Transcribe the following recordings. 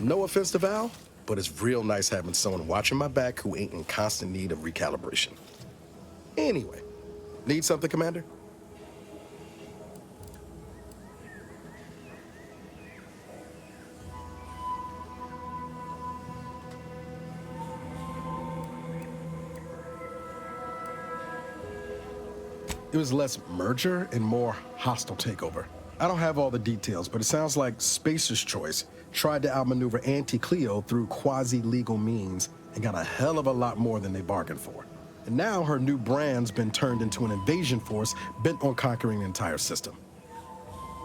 No offense to Val, but it's real nice having someone watching my back who ain't in constant need of recalibration. Anyway, need something, Commander? It was less merger and more hostile takeover. I don't have all the details, but it sounds like Spacer's Choice tried to outmaneuver Anti-Cleo through quasi-legal means and got a hell of a lot more than they bargained for. And now her new brand's been turned into an invasion force bent on conquering the entire system.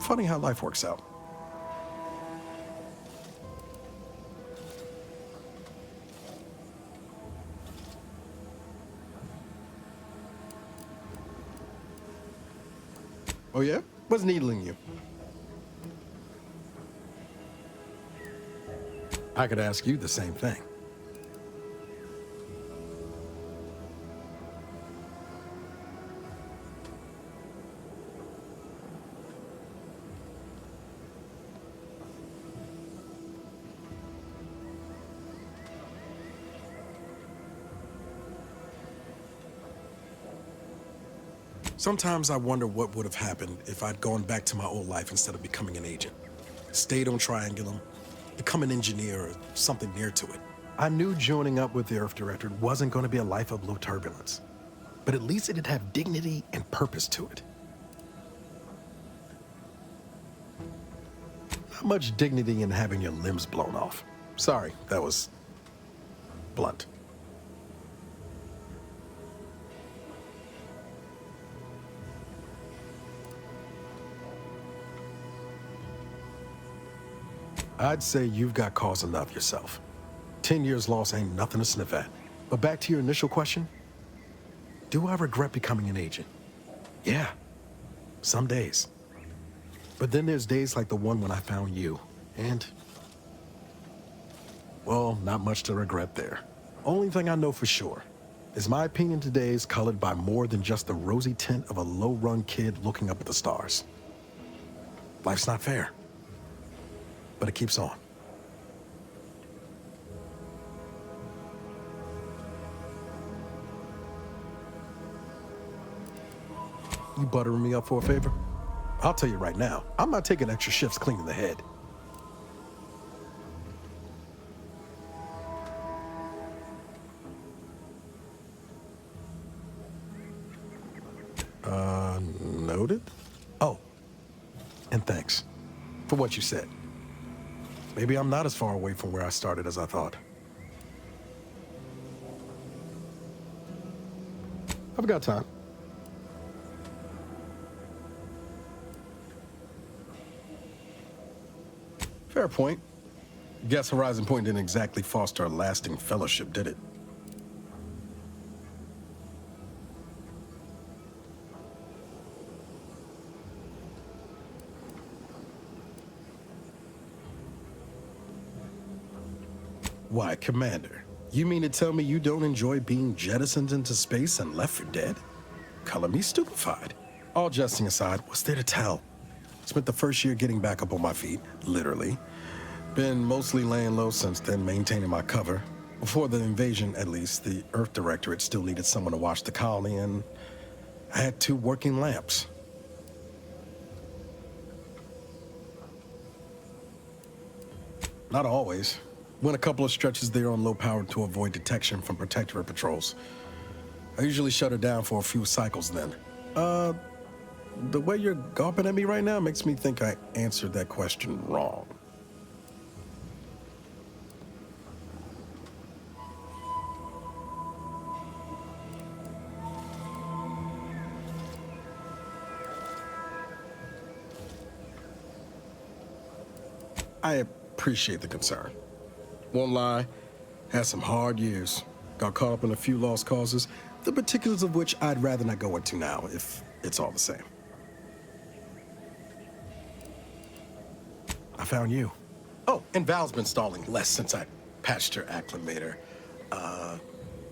Funny how life works out. Oh yeah? What's needling you? I could ask you the same thing. Sometimes I wonder what would have happened if I'd gone back to my old life instead of becoming an agent. Stayed on Triangulum, become an engineer or something near to it. I knew joining up with the Earth Directorate wasn't going to be a life of low turbulence, but at least it'd have dignity and purpose to it. Not much dignity in having your limbs blown off. Sorry, that was blunt. I'd say you've got cause enough yourself. 10 years lost ain't nothing to sniff at. But back to your initial question, do I regret becoming an agent? Yeah, some days. But then there's days like the one when I found you, and, well, not much to regret there. Only thing I know for sure is my opinion today is colored by more than just the rosy tint of a low-run kid looking up at the stars. Life's not fair. But it keeps on. You buttering me up for a favor? I'll tell you right now, I'm not taking extra shifts cleaning the head. Noted? Oh, and thanks for what you said. Maybe I'm not as far away from where I started as I thought. I've got time. Fair point. Guess Horizon Point didn't exactly foster a lasting fellowship, did it? Why, Commander, you mean to tell me you don't enjoy being jettisoned into space and left for dead? Color me stupefied. All jesting aside, what's there to tell? Spent the first year getting back up on my feet, literally. Been mostly laying low since then, maintaining my cover. Before the invasion, at least, the Earth Directorate still needed someone to watch the colony, and I had 2 working lamps. Not always. Went a couple of stretches there on low power to avoid detection from Protectorate patrols. I usually shut her down for a few cycles then. The way you're gawping at me right now makes me think I answered that question wrong. I appreciate the concern. Won't lie, had some hard years. Got caught up in a few lost causes, the particulars of which I'd rather not go into now, if it's all the same. I found you. Oh, and Val's been stalling less since I patched her acclimator.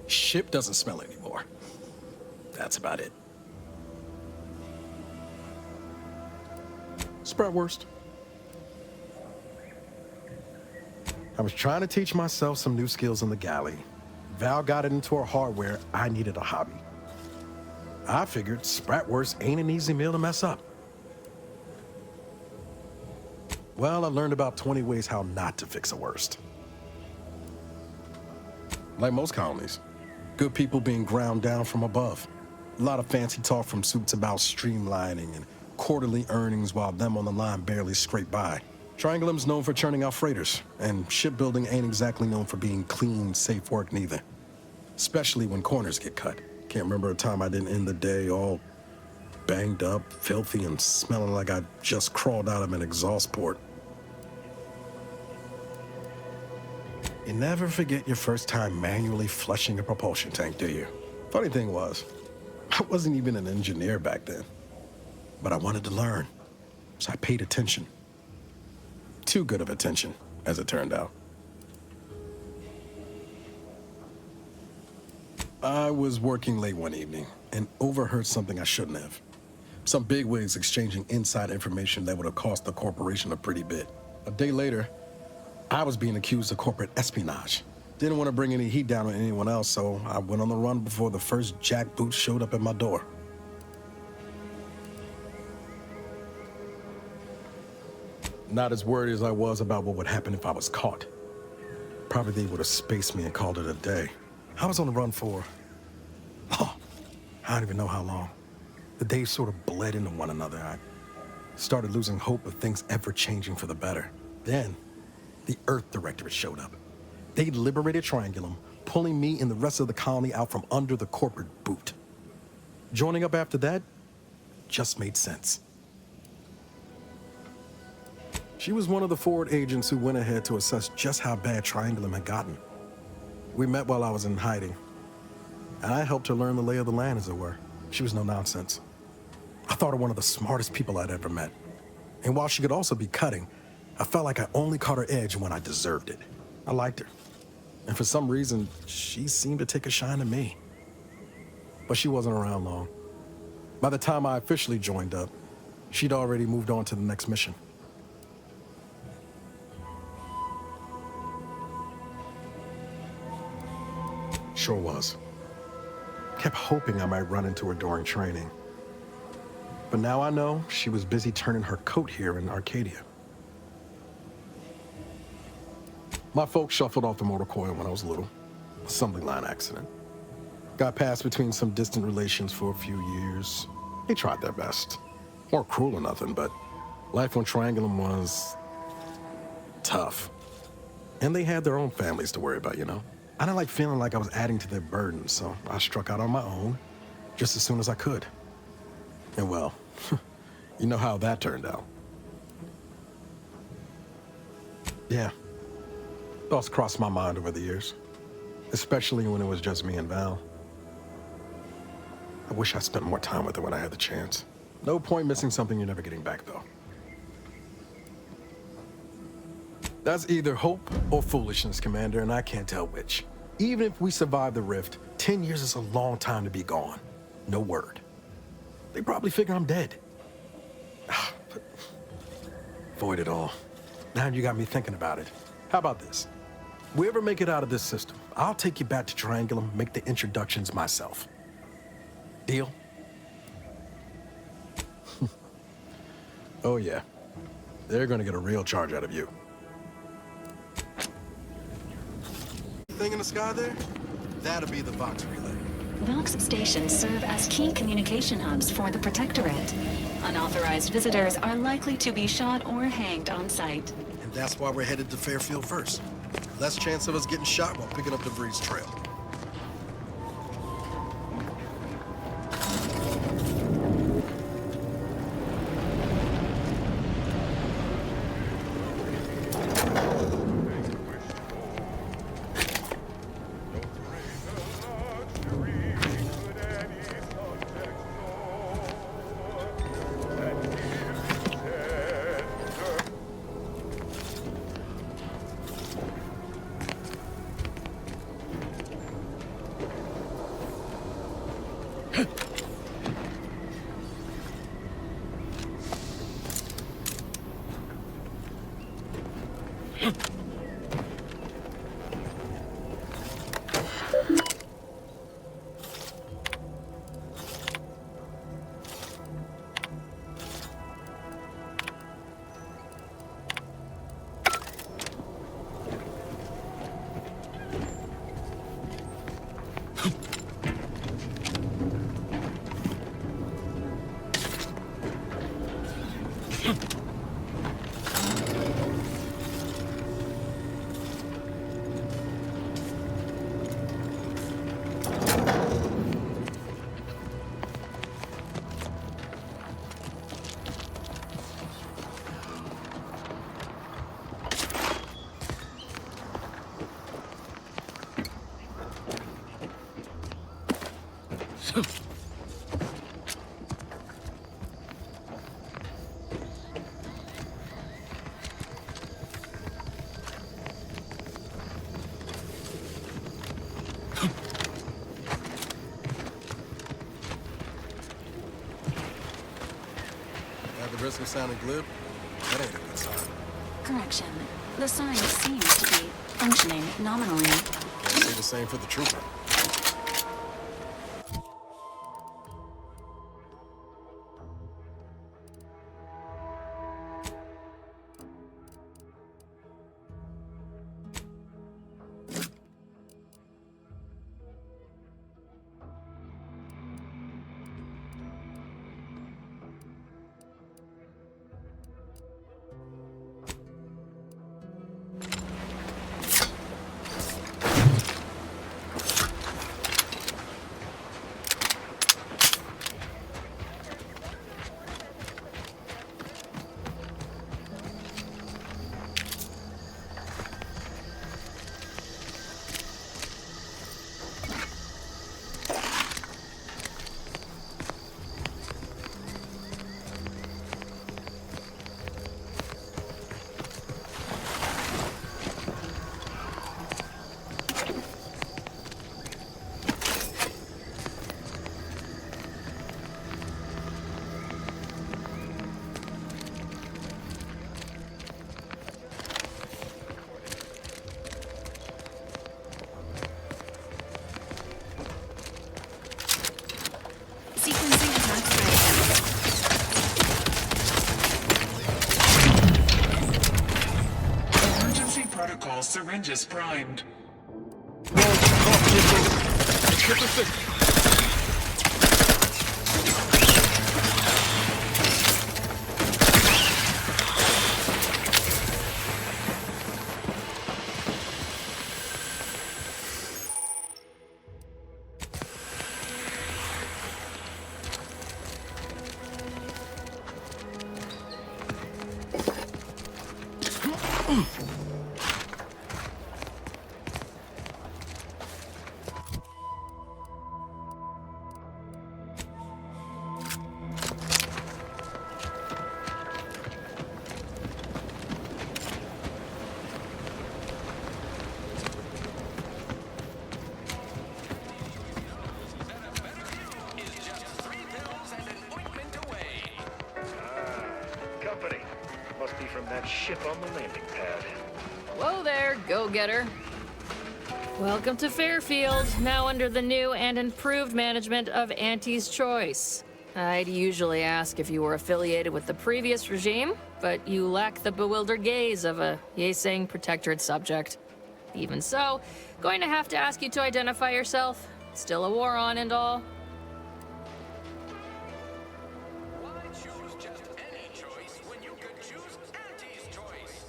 Ship doesn't smell anymore. That's about it. Sprout worst. I was trying to teach myself some new skills in the galley. Val got it into her hardware. I needed a hobby. I figured Spratwurst ain't an easy meal to mess up. Well, I learned about 20 ways how not to fix a worst. Like most colonies, good people being ground down from above. A lot of fancy talk from suits about streamlining and quarterly earnings while them on the line barely scrape by. Triangulum's known for churning out freighters, and shipbuilding ain't exactly known for being clean, safe work neither. Especially when corners get cut. Can't remember a time I didn't end the day all banged up, filthy, and smelling like I just crawled out of an exhaust port. You never forget your first time manually flushing a propulsion tank, do you? Funny thing was, I wasn't even an engineer back then. But I wanted to learn, so I paid attention. Too good of attention, as it turned out. I was working late one evening and overheard something I shouldn't have. Some bigwigs exchanging inside information that would have cost the corporation a pretty bit. A day later, I was being accused of corporate espionage. Didn't want to bring any heat down on anyone else, so I went on the run before the first jackboot showed up at my door. Not as worried as I was about what would happen if I was caught. Probably they would have spaced me and called it a day. I was on the run for, I don't even know how long. The days sort of bled into one another. I started losing hope of things ever changing for the better. Then, the Earth Directorate showed up. They liberated Triangulum, pulling me and the rest of the colony out from under the corporate boot. Joining up after that just made sense. She was one of the forward agents who went ahead to assess just how bad Triangulum had gotten. We met while I was in hiding, and I helped her learn the lay of the land, as it were. She was no nonsense. I thought her one of the smartest people I'd ever met. And while she could also be cutting, I felt like I only caught her edge when I deserved it. I liked her. And for some reason, she seemed to take a shine to me. But she wasn't around long. By the time I officially joined up, she'd already moved on to the next mission. Sure was. Kept hoping I might run into her during training. But now I know she was busy turning her coat here in Arcadia. My folks shuffled off the motor coil when I was little. Assembly line accident. Got passed between some distant relations for a few years. They tried their best. Weren't cruel or nothing, but life on Triangulum was tough. And they had their own families to worry about, you know? I didn't like feeling like I was adding to their burden, so I struck out on my own just as soon as I could. And well, you know how that turned out. Yeah. Thoughts crossed my mind over the years, especially when it was just me and Val. I wish I spent more time with her when I had the chance. No point missing something you're never getting back, though. That's either hope or foolishness, Commander, and I can't tell which. Even if we survive the rift, 10 years is a long time to be gone. No word. They probably figure I'm dead. Void it all. Now you got me thinking about it. How about this? We ever make it out of this system, I'll take you back to Triangulum, make the introductions myself. Deal? Oh yeah. They're gonna get a real charge out of you. Thing in the sky there? That'll be the Vox relay. Vox stations serve as key communication hubs for the Protectorate. Unauthorized visitors are likely to be shot or hanged on site. And that's why we're headed to Fairfield first. Less chance of us getting shot while picking up debris trail. At the risk of sounding glib, that ain't a good sign. Correction. The sign seems to be functioning nominally. Can't say the same for the trooper. Sequencing activated. Emergency protocol syringes primed. Must be from that ship on the landing pad. Whoa there, go-getter. Welcome to Fairfield, now under the new and improved management of Auntie's Choice. I'd usually ask if you were affiliated with the previous regime, but you lack the bewildered gaze of a yay-saying protectorate subject. Even so, going to have to ask you to identify yourself. Still a war on and all. Why choose just any choice when you could choose Auntie's Choice?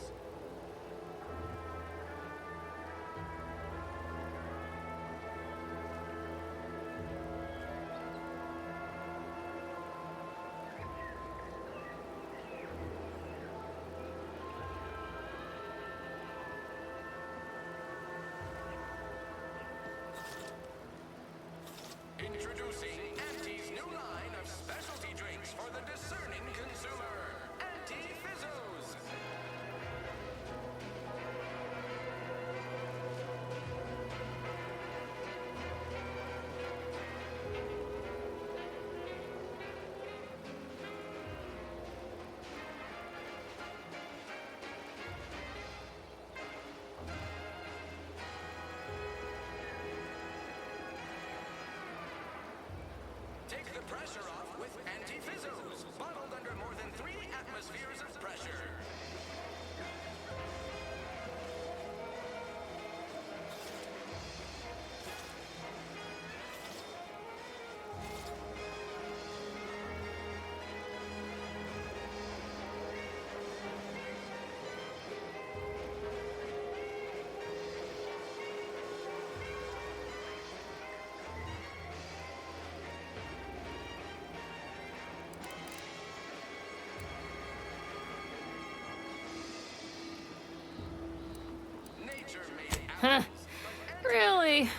Introducing Auntie's new line of specialty drinks for the discerning consumer. Auntie Fizzos. Take the pressure off with Auntie Fizzos, bottled under more than 3 atmospheres of pressure. Really?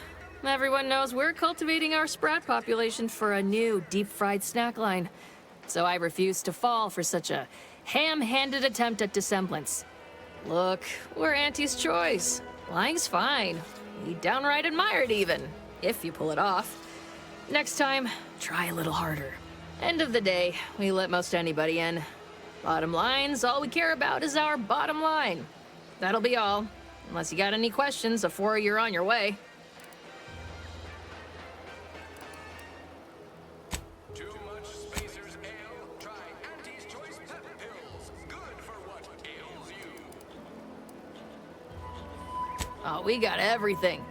Everyone knows we're cultivating our sprat population for a new deep-fried snack line. So I refuse to fall for such a ham-handed attempt at dissemblance. Look, we're Auntie's choice. Lying's fine. We downright admire it even, if you pull it off. Next time, try a little harder. End of the day, we let most anybody in. Bottom line's all we care about is our bottom line. That'll be all, unless you got any questions before you're on your way. Too much Spacers Ale? Try Auntie's Choice Pep Pills. Good for what ails you. Oh, we got everything.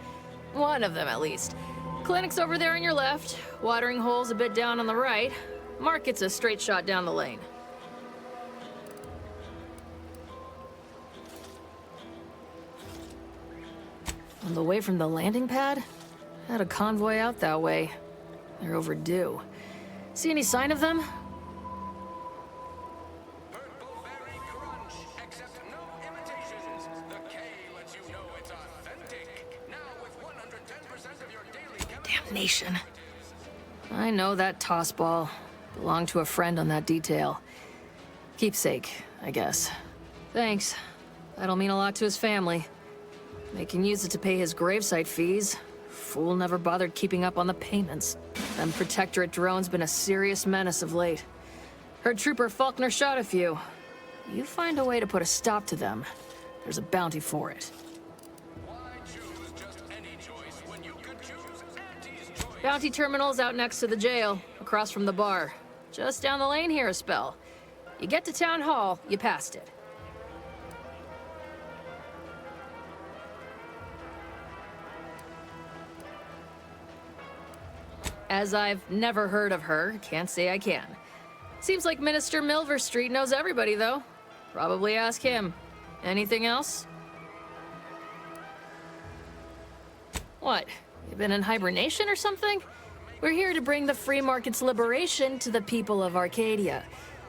One of them, at least. Clinic's over there on your left. Watering hole's a bit down on the right. Market's a straight shot down the lane. On the way from the landing pad? Had a convoy out that way. They're overdue. See any sign of them? Purple-berry crunch, except no imitations. The K lets you know it's authentic. Now with 110% of your daily chemical... Damnation. I know that toss ball. Belonged to a friend on that detail. Keepsake, I guess. Thanks. That'll mean a lot to his family. They can use it to pay his gravesite fees. Fool never bothered keeping up on the payments. Them Protectorate drones been a serious menace of late. Heard Trooper Faulkner shot a few. You find a way to put a stop to them, there's a bounty for it. Why choose just any choice when you could choose Auntie's Choice? Bounty terminal's out next to the jail, across from the bar. Just down the lane here a spell. You get to Town Hall, you passed it. As I've never heard of her, can't say I can. Seems like Minister Milver Street knows everybody, though. Probably ask him. Anything else? What? You been in hibernation or something? We're here to bring the free market's liberation to the people of Arcadia.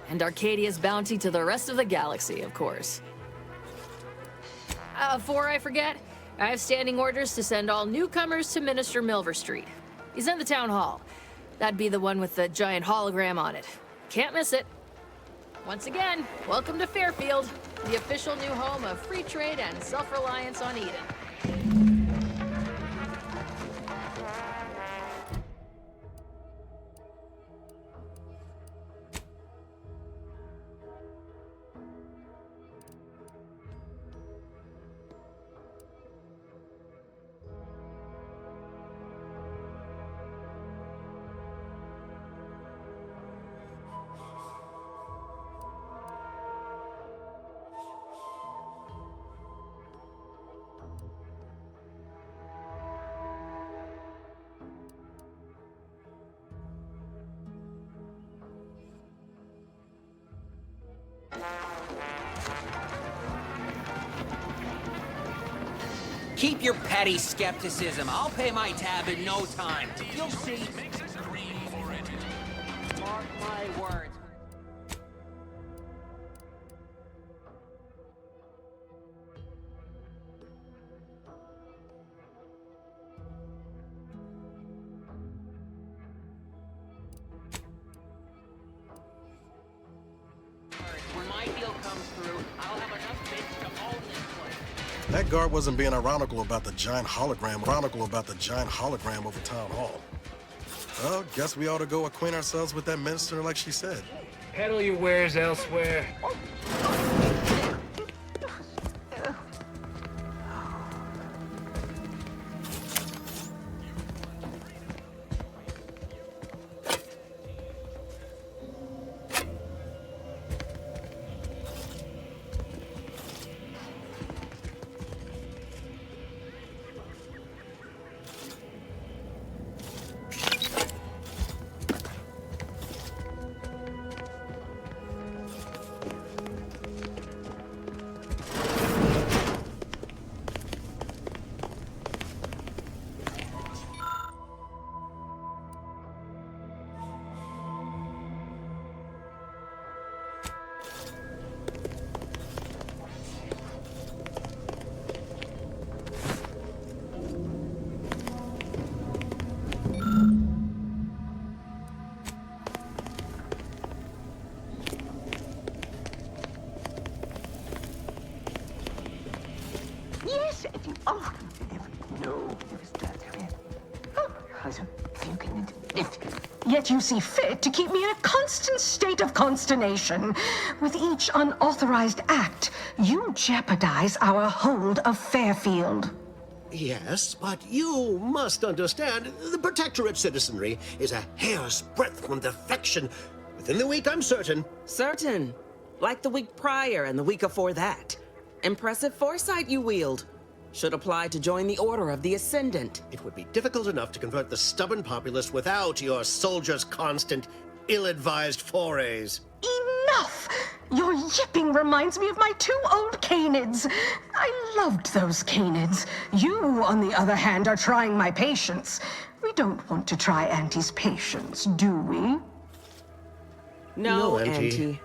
And Arcadia's bounty to the rest of the galaxy, of course. Before I forget, I have standing orders to send all newcomers to Minister Milver Street. He's in the town hall. That'd be the one with the giant hologram on it. Can't miss it. Once again, welcome to Fairfield, the official new home of free trade and self-reliance on Eden. Keep your petty skepticism. I'll pay my tab in no time. You'll see. Makes it green for it. Mark my words. When my deal comes through, I'll have enough bids to own this place. That guard wasn't being ironical about the giant hologram over Town Hall. Well, guess we ought to go acquaint ourselves with that minister like she said. Peddle your wares elsewhere. Yet you see fit to keep me in a constant state of consternation. With each unauthorized act, you jeopardize our hold of Fairfield. Yes, but you must understand, the Protectorate citizenry is a hair's breadth from defection. Within the week, I'm certain. Certain. Like the week prior and the week before that. Impressive foresight you wield. Should apply to join the Order of the Ascendant. It would be difficult enough to convert the stubborn populace without your soldiers' constant, ill-advised forays. Enough! Your yipping reminds me of my 2 old canids. I loved those canids. You, on the other hand, are trying my patience. We don't want to try Auntie's patience, do we? No, Auntie. Auntie.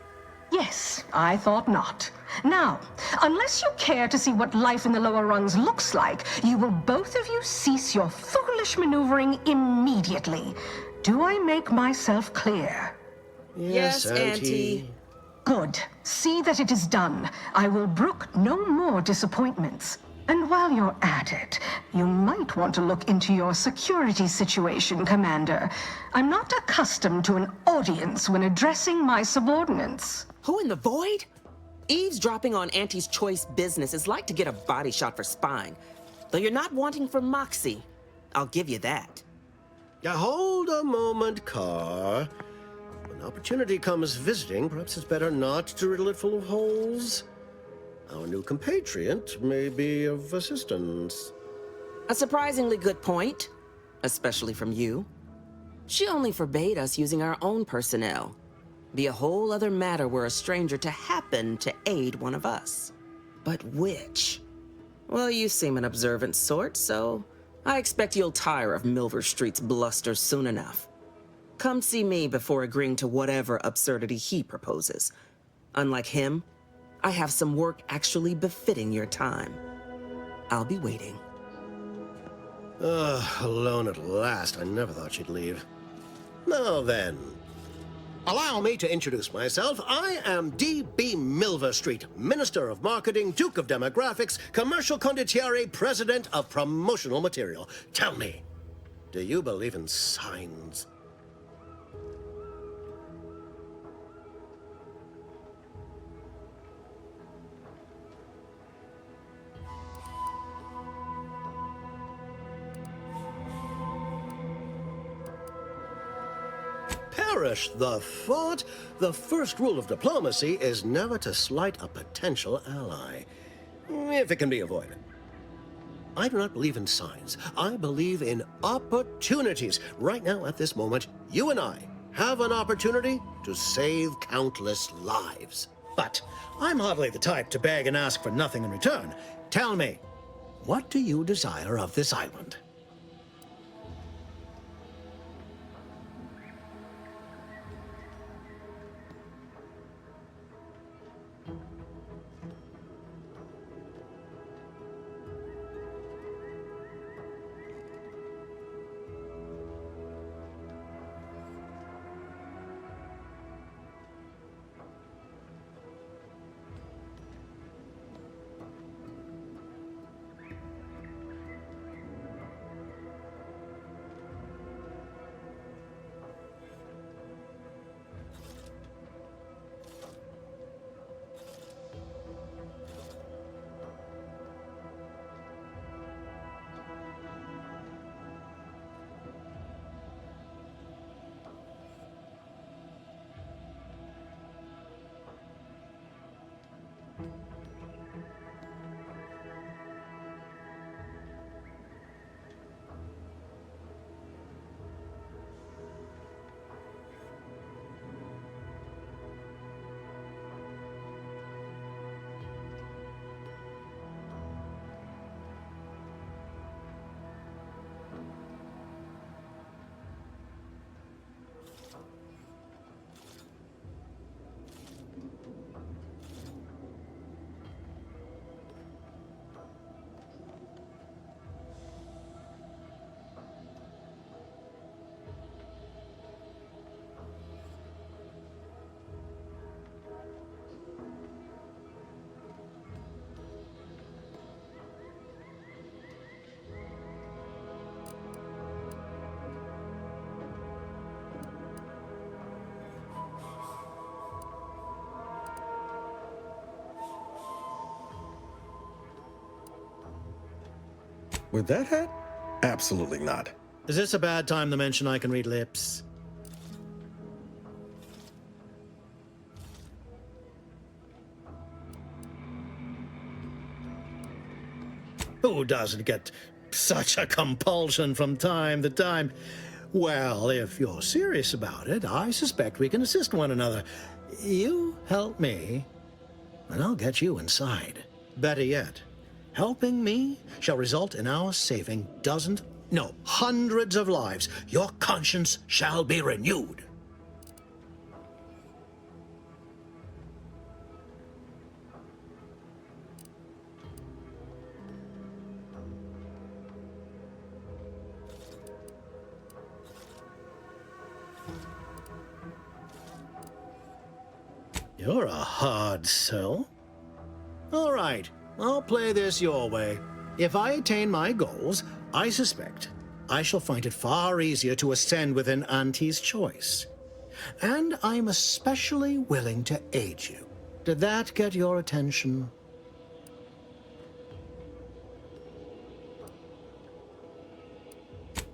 Yes, I thought not. Now, unless you care to see what life in the lower rungs looks like, you will both of you cease your foolish maneuvering immediately. Do I make myself clear? Yes, Auntie. Good. See that it is done. I will brook no more disappointments. And while you're at it, you might want to look into your security situation, Commander. I'm not accustomed to an audience when addressing my subordinates. Who in the void? Eavesdropping on Auntie's choice business is like to get a body shot for spying. Though you're not wanting for moxie. I'll give you that. Now, hold a moment, Carr. When opportunity comes visiting, perhaps it's better not to riddle it full of holes. Our new compatriot may be of assistance. A surprisingly good point, especially from you. She only forbade us using our own personnel. Be a whole other matter were a stranger to happen to aid one of us. But which? Well, you seem an observant sort, so I expect you'll tire of Milver Street's bluster soon enough. Come see me before agreeing to whatever absurdity he proposes. Unlike him, I have some work actually befitting your time. I'll be waiting. Alone at last. I never thought she'd leave. Now then, allow me to introduce myself. I am D.B. Milver Street, Minister of Marketing, Duke of Demographics, Commercial Condottiere, President of Promotional Material. Tell me, do you believe in signs? Perish the thought. The first rule of diplomacy is never to slight a potential ally, if it can be avoided. I do not believe in signs. I believe in opportunities. Right now, at this moment, you and I have an opportunity to save countless lives. But I'm hardly the type to beg and ask for nothing in return. Tell me, what do you desire of this island? With that hat? Absolutely not. Is this a bad time to mention I can read lips? Who doesn't get such a compulsion from time to time? Well, if you're serious about it, I suspect we can assist one another. You help me, and I'll get you inside. Better yet, helping me shall result in our saving dozens, no, hundreds of lives. Your conscience shall be renewed. You're a hard sell. All right, I'll play this your way. If I attain my goals, I suspect I shall find it far easier to ascend within Auntie's choice. And I'm especially willing to aid you. Did that get your attention?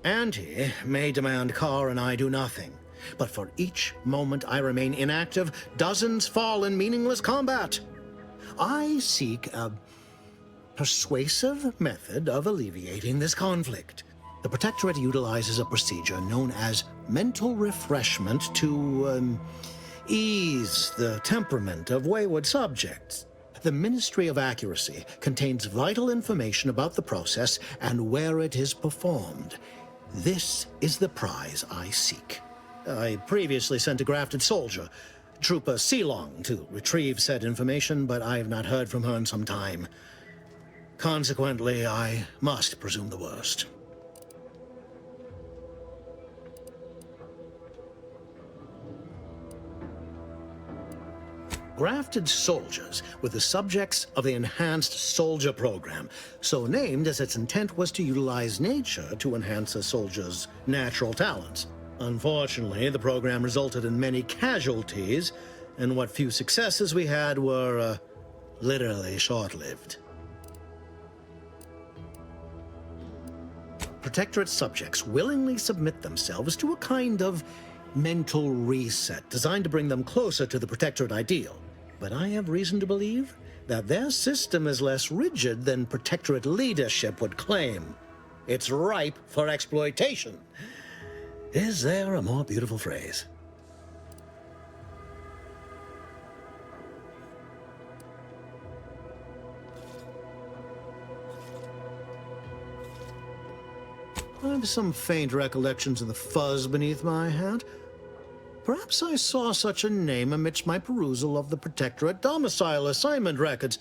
Auntie may demand Carr and I do nothing. But for each moment I remain inactive, dozens fall in meaningless combat. I seek a persuasive method of alleviating this conflict. The Protectorate utilizes a procedure known as mental refreshment to ease the temperament of wayward subjects. The Ministry of Accuracy contains vital information about the process and where it is performed. This is the prize I seek. I previously sent a grafted soldier, Trooper Sealong, to retrieve said information, but I have not heard from her in some time. Consequently, I must presume the worst. Grafted soldiers were the subjects of the Enhanced Soldier Program, so named as its intent was to utilize nature to enhance a soldier's natural talents. Unfortunately, the program resulted in many casualties, and what few successes we had were, literally short-lived. Protectorate subjects willingly submit themselves to a kind of mental reset designed to bring them closer to the Protectorate ideal. But I have reason to believe that their system is less rigid than Protectorate leadership would claim. It's ripe for exploitation. Is there a more beautiful phrase? I have some faint recollections of the fuzz beneath my hat. Perhaps I saw such a name amidst my perusal of the Protectorate domicile assignment records.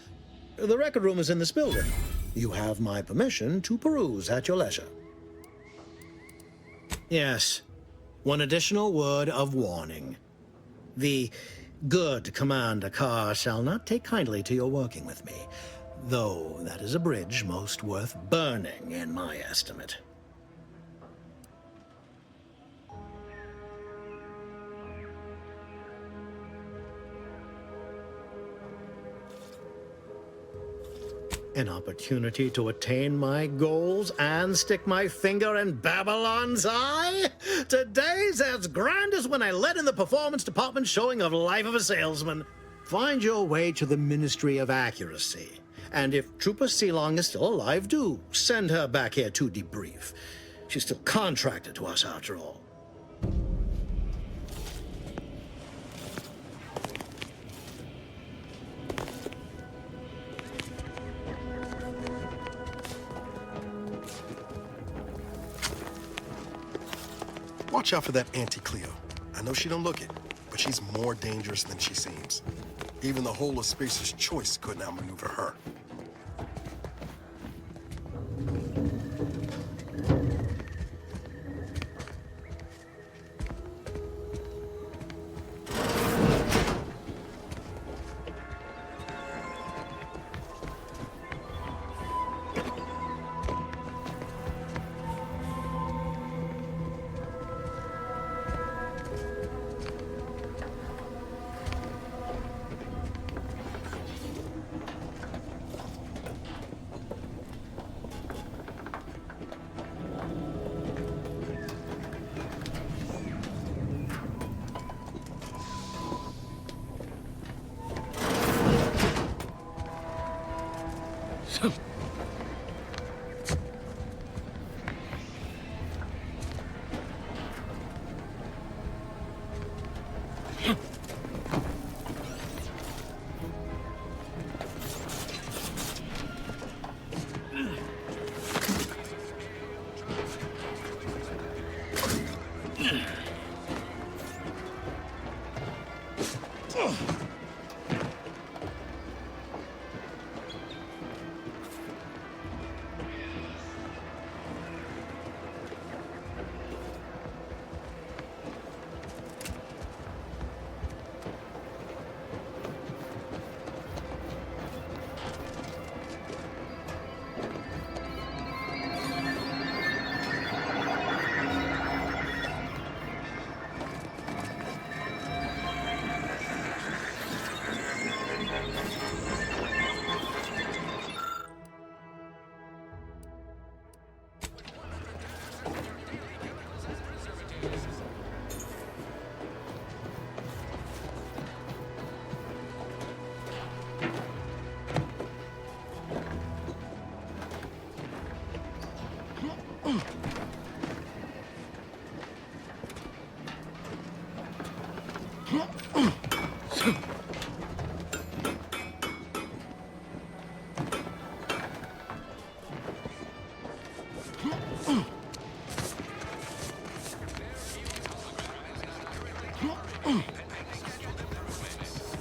The record room is in this building. You have my permission to peruse at your leisure. Yes, one additional word of warning. The good Commander Carr shall not take kindly to your working with me, though that is a bridge most worth burning in my estimate. An opportunity to attain my goals and stick my finger in Babylon's eye? Today's as grand as when I led in the performance department showing of Life of a Salesman. Find your way to the Ministry of Accuracy. And if Trooper Sealong is still alive, do send her back here to debrief. She's still contracted to us after all. Watch out for that Auntie Cleo. I know she don't look it, but she's more dangerous than she seems. Even the whole of Spacer's Choice couldn't outmaneuver her.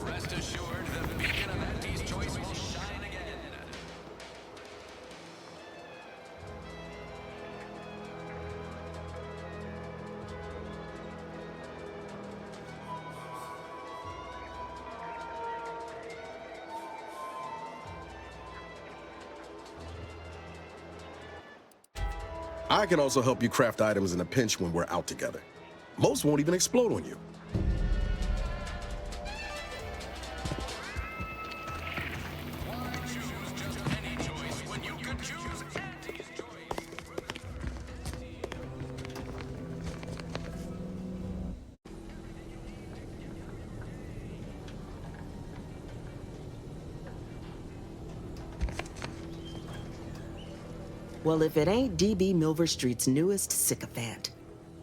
Rest assured, the beacon of Auntie's choice will shine again. I can also help you craft items in a pinch when we're out together. Most won't even explode on you. Why choose just any choice when you could choose Auntie's choice? Well, if it ain't DB Milver Street's newest sycophant.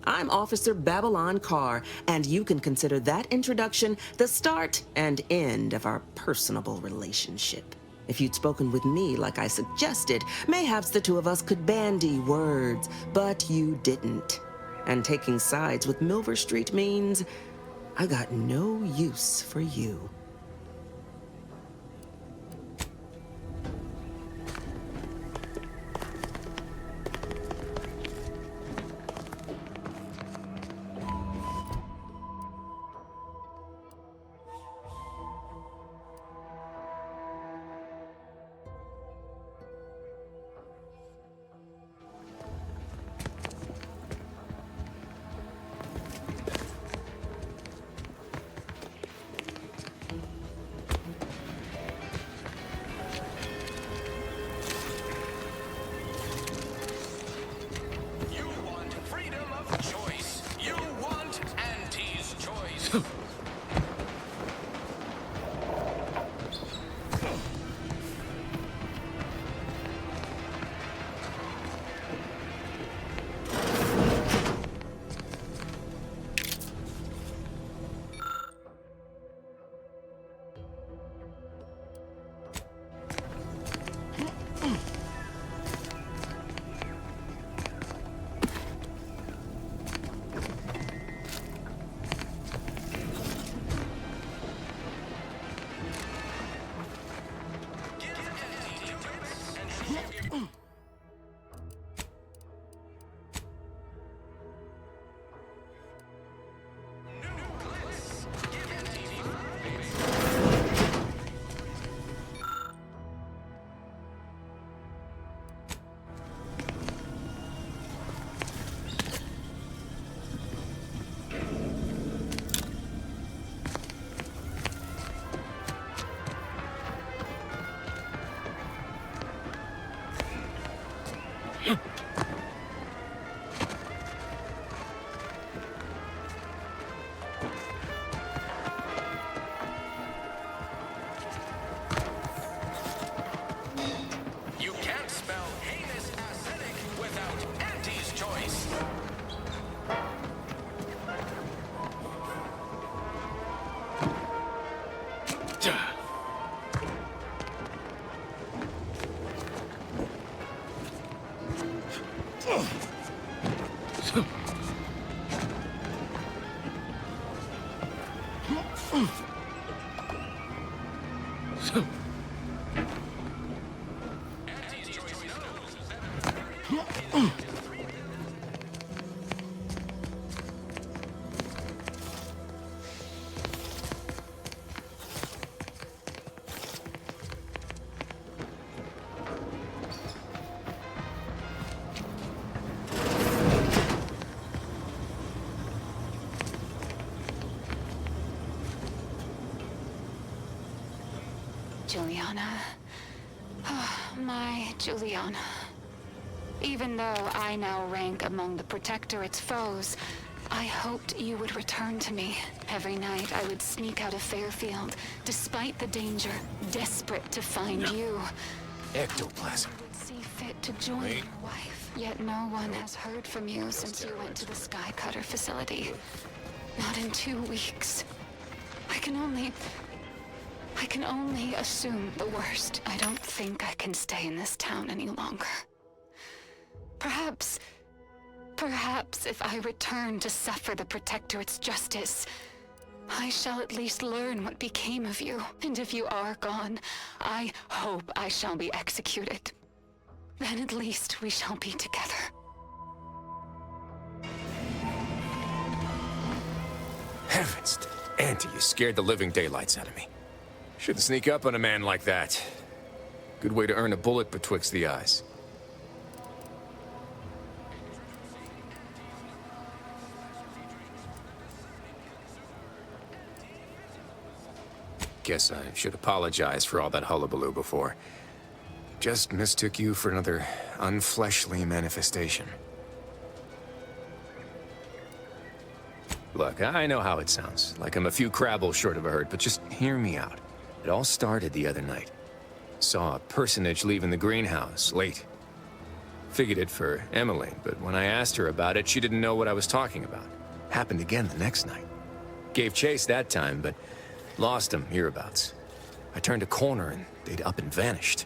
I'm Officer Babylon Carr, and you can consider that introduction the start and end of our personable relationship. If you'd spoken with me like I suggested, mayhaps the two of us could bandy words, but you didn't. And taking sides with Milver Street means I got no use for you. You want freedom of choice. You want Auntie's choice. Juliana. Oh, my Juliana. Even though I now rank among the Protectorate's foes, I hoped you would return to me. Every night I would sneak out of Fairfield, despite the danger, desperate to find you. Ectoplasm. I would see fit to join your wife, yet no one has heard from you since you went to the Skycutter facility. Not in 2 weeks. I can only assume the worst. I don't think I can stay in this town any longer. Perhaps if I return to suffer the Protectorate's justice, I shall at least learn what became of you. And if you are gone, I hope I shall be executed. Then at least we shall be together. Heavens, Auntie, you scared the living daylights out of me. Shouldn't sneak up on a man like that. Good way to earn a bullet betwixt the eyes. Guess I should apologize for all that hullabaloo before. Just mistook you for another unfleshly manifestation. Look, I know how it sounds, like I'm a few crabbles short of a hurt, but just hear me out. It all started the other night. Saw a personage leaving the greenhouse, late. Figured it for Emily, but when I asked her about it, she didn't know what I was talking about. Happened again the next night. Gave chase that time, but lost him hereabouts. I turned a corner and they'd up and vanished.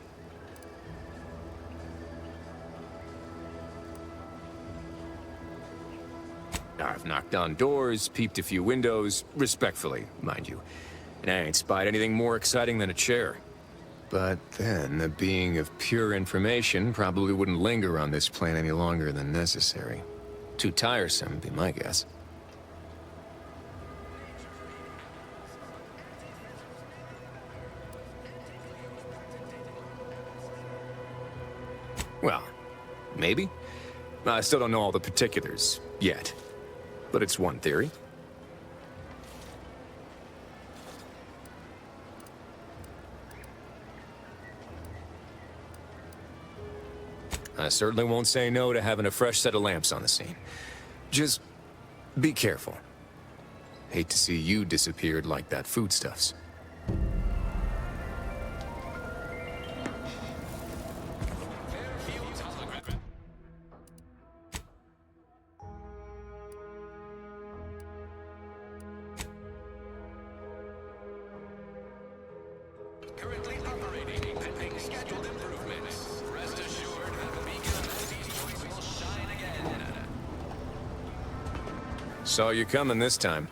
I've knocked on doors, peeped a few windows, respectfully, mind you. And I ain't spied anything more exciting than a chair. But then, a being of pure information probably wouldn't linger on this plane any longer than necessary. Too tiresome, would be my guess. Well, maybe. I still don't know all the particulars, yet. But it's one theory. I certainly won't say no to having a fresh set of lamps on the scene. Just be careful. Hate to see you disappeared like that foodstuffs. Currently operating, pending scheduled improvements. Rest assured that the beacon of Auntie's choice will shine again. Saw you coming this time.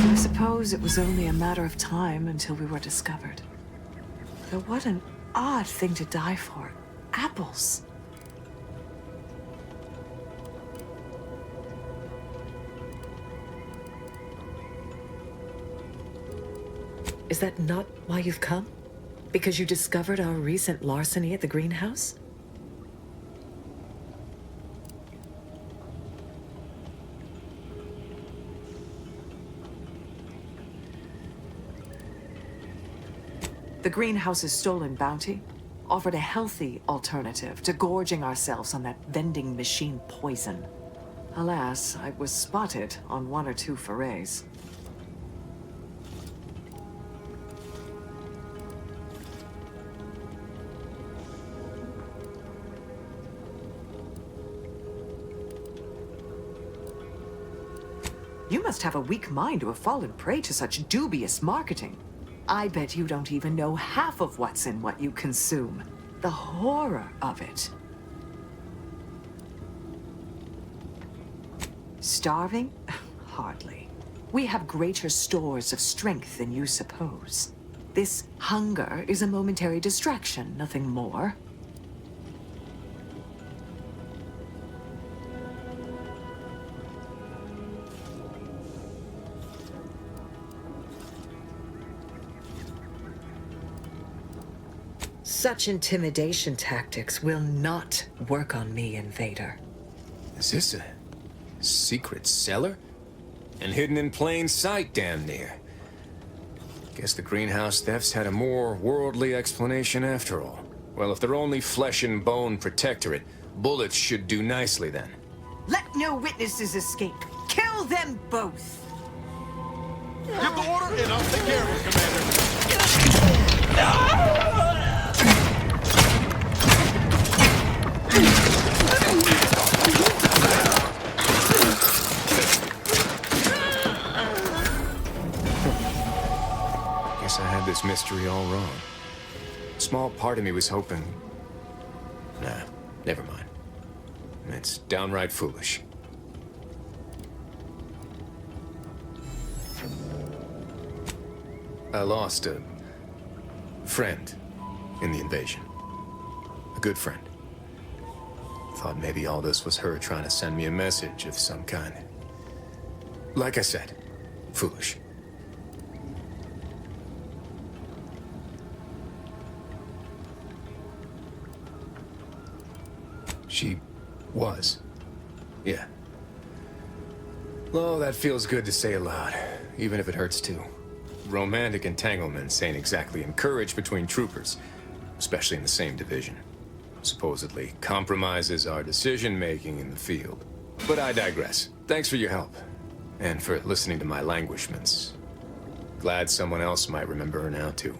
I suppose it was only a matter of time until we were discovered. Though what an odd thing to die for. Apples. Is that not why you've come? Because you discovered our recent larceny at the greenhouse? The greenhouse's stolen bounty offered a healthy alternative to gorging ourselves on that vending machine poison. Alas, I was spotted on 1 or 2 forays. You must have a weak mind to have fallen prey to such dubious marketing. I bet you don't even know half of what's in what you consume. The horror of it. Starving? Hardly. We have greater stores of strength than you suppose. This hunger is a momentary distraction, nothing more. Such intimidation tactics will not work on me, Invader. Is this a secret cellar? And hidden in plain sight, damn near. Guess the greenhouse thefts had a more worldly explanation after all. Well, if they're only flesh and bone protectorate, bullets should do nicely then. Let no witnesses escape. Kill them both. Give the order and I'll take care of it, Commander. Guess I had this mystery all wrong. Small part of me was hoping... Nah, never mind. It's downright foolish. I lost a friend in the invasion. A good friend. Thought maybe all this was her trying to send me a message of some kind. Like I said, foolish. She was. Yeah. Well, that feels good to say aloud, even if it hurts too. Romantic entanglements ain't exactly encouraged between troopers, especially in the same division. Supposedly compromises our decision-making in the field. But I digress. Thanks for your help, and for listening to my languishments. Glad someone else might remember her now, too.